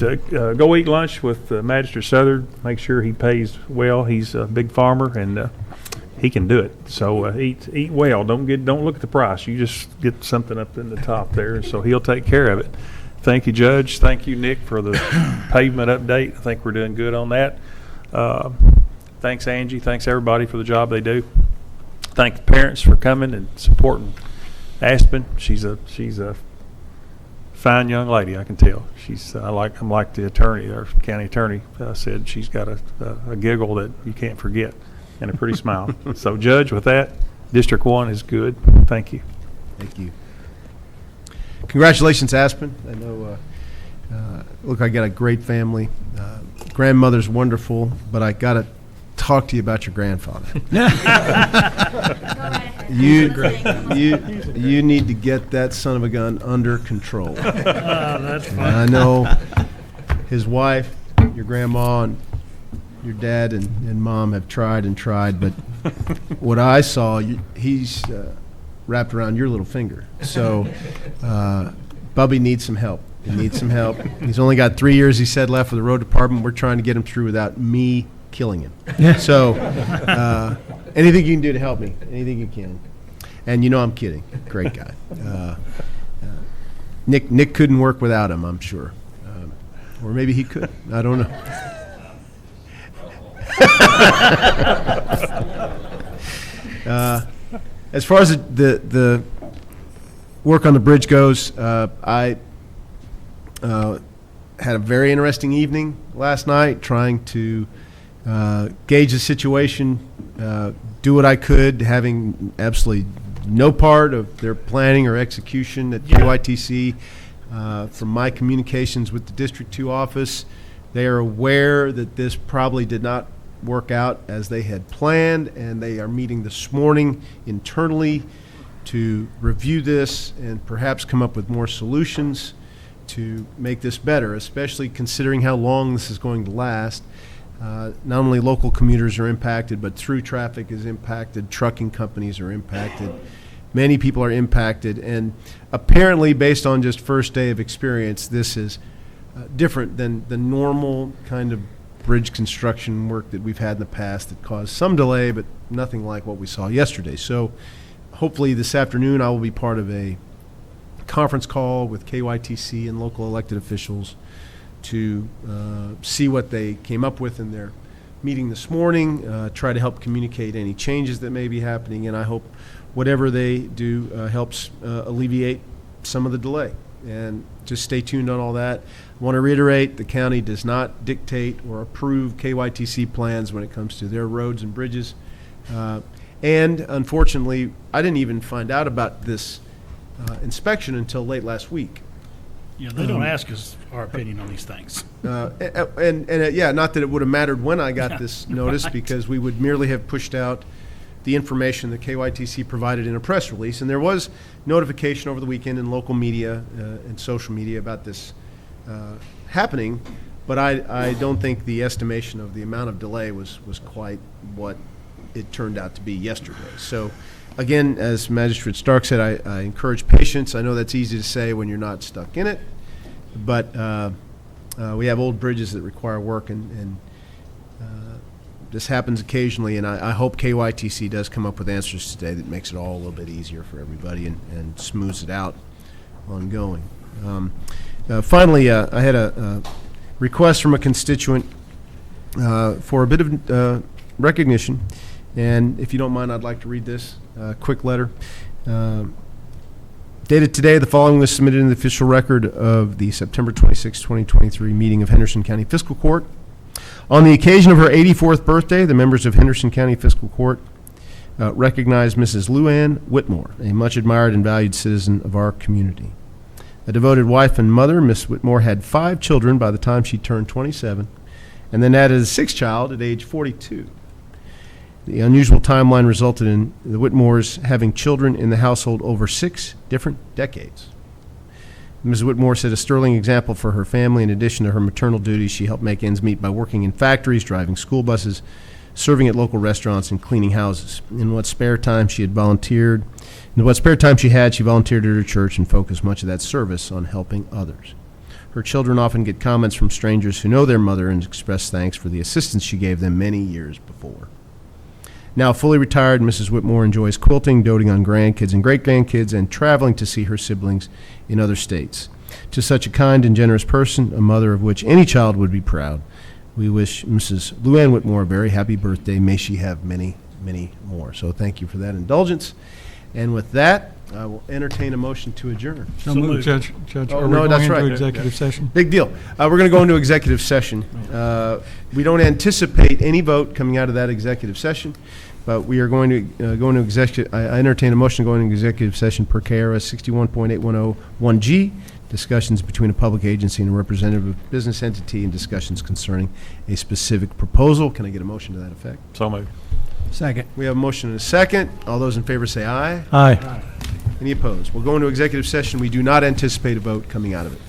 go eat lunch with Magistrate Southard. Make sure he pays well. He's a big farmer, and he can do it. So eat well. Don't look at the price. You just get something up in the top there, and so he'll take care of it. Thank you, Judge. Thank you, Nick, for the pavement update. I think we're doing good on that. Thanks, Angie. Thanks, everybody, for the job they do. Thank the parents for coming and supporting Aspen. She's a fine young lady, I can tell. I'm like the attorney, our county attorney said. She's got a giggle that you can't forget and a pretty smile. So, Judge, with that, District 1 is good. Thank you. Thank you. Congratulations, Aspen. I know, look, I got a great family. Grandmother's wonderful, but I got to talk to you about your grandfather. You need to get that son of a gun under control. That's And funny. I know his wife, your grandma, and your dad and mom have tried and tried, but what I saw, he's wrapped around your little finger. So Bubby needs some help. He needs some help. He's only got 3 years, he said, left with the road department. We're trying to get him through without me killing him. So anything you can do to help me, anything you can. And you know I'm kidding. Great guy. Nick couldn't work without him, I'm sure. Or maybe he could. I don't know. As far as the work on the bridge goes, I had a very interesting evening last night trying to gauge the situation, do what I could, having absolutely no part of their planning or execution at KYTC. From my communications with the District 2 office, they are aware that this probably did not work out as they had planned, and they are meeting this morning internally to review this and perhaps come up with more solutions to make this better, especially considering how long this is going to last. Not only local commuters are impacted, but through traffic is impacted, trucking companies are impacted, many people are impacted, and apparently, based on just first day of experience, this is different than the normal kind of bridge construction work that we've had in the past that caused some delay, but nothing like what we saw yesterday. So hopefully this afternoon I will be part of a conference call with KYTC and local elected officials to see what they came up with in their meeting this morning, try to help communicate any changes that may be happening, and I hope whatever they do helps alleviate some of the delay. And just stay tuned on all that. I want to reiterate, the county does not dictate or approve KYTC plans when it comes to their roads and bridges. And unfortunately, I didn't even find out about this inspection until late last week. Yeah, they don't ask us our opinion on these things. Yeah, not that it would have mattered when I got this notice, Right. because we would merely have pushed out the information that KYTC provided in a press release. And there was notification over the weekend in local media and social media about this happening, but I don't think the estimation of the amount of delay was quite what it turned out to be yesterday. So again, as Magistrate Stark said, I encourage patience. I know that's easy to say when you're not stuck in it, but we have old bridges that require work, and this happens occasionally, and I hope KYTC does come up with answers today that makes it all a little bit easier for everybody and smooths it out ongoing. Finally, I had a request from a constituent for a bit of recognition, and if you don't mind, I'd like to read this quick letter. Dated today, the following was submitted in the official record of the September 26, 2023 meeting of Henderson County Fiscal Court. On the occasion of her 84th birthday, the members of Henderson County Fiscal Court recognize Mrs. Luann Whitmore, a much admired and valued citizen of our community. A devoted wife and mother, Miss Whitmore had 5 children by the time she turned 27, and then added a 6th child at age 42. The unusual timeline resulted in the Whitmores having children in the household over 6 different decades. Ms. Whitmore set a sterling example for her family. In addition to her maternal duties, she helped make ends meet by working in factories, driving school buses, serving at local restaurants, and cleaning houses. In what spare time she had, she volunteered at her church and focused much of that service on helping others. Her children often get comments from strangers who know their mother and express thanks for the assistance she gave them many years before. Now fully retired, Mrs. Whitmore enjoys quilting, doting on grandkids and great-grandkids, and traveling to see her siblings in other states. To such a kind and generous person, a mother of which any child would be proud, we wish Mrs. Luann Whitmore a very happy birthday. May she have many, many more. So thank you for that indulgence. And with that, I will entertain a motion to adjourn. So moved. Judge, Oh, are we no, going that's into right. executive session? Big deal. We're going to go into executive session. We don't anticipate any vote coming out of that executive session, but we are going to go into executive. I entertain a motion to go into executive session per KRS 61.8101G, discussions between a public agency and a representative of a business entity and discussions concerning a specific proposal. Can I get a motion to that effect? So moved. Second. We have a motion and a second. All those in favor say aye. Aye. Any opposed? We'll go into executive session. We do not anticipate a vote coming out of it.